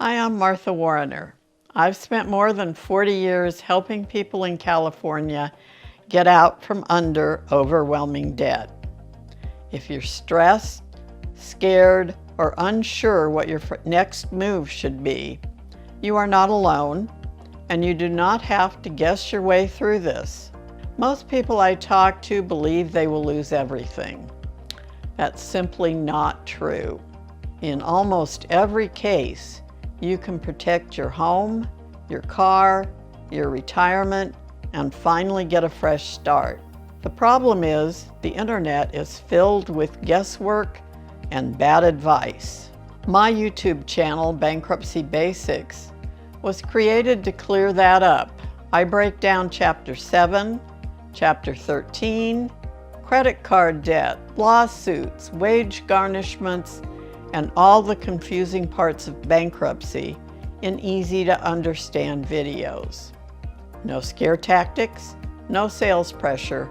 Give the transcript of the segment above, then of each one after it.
Hi, I'm Martha Warrener. I've spent more than 40 years helping people in California get out from under overwhelming debt. If you're stressed, scared, or unsure what your next move should be, you are not alone, and you do not have to guess your way through this. Most people I talk to believe they will lose everything. That's simply not true. In almost every case, you can protect your home, your car, your retirement, and finally get a fresh start. The problem is, the internet is filled with guesswork and bad advice. My YouTube channel, Bankruptcy Basics, was created to clear that up. I break down Chapter 7, Chapter 13, credit card debt, lawsuits, wage garnishments, and all the confusing parts of bankruptcy in easy-to-understand videos. No scare tactics, no sales pressure,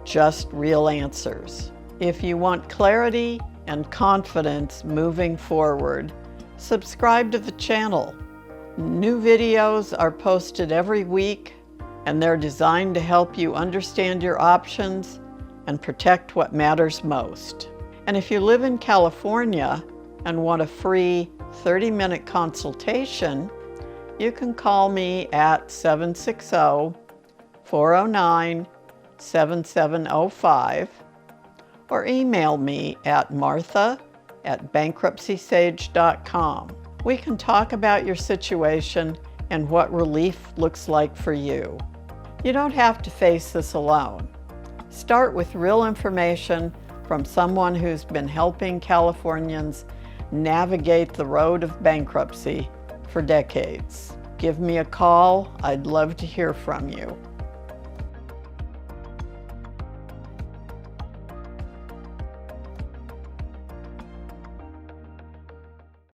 just real answers. If you want clarity and confidence moving forward, subscribe to the channel. New videos are posted every week, and they're designed to help you understand your options and protect what matters most. And if you live in California and want a free 30-minute consultation, you can call me at 760-409-7705 or email me at martha@bankruptcysage.com. We can talk about your situation and what relief looks like for you. You don't have to face this alone. Start with real information from someone who's been helping Californians navigate the road of bankruptcy for decades. Give me a call. I'd love to hear from you.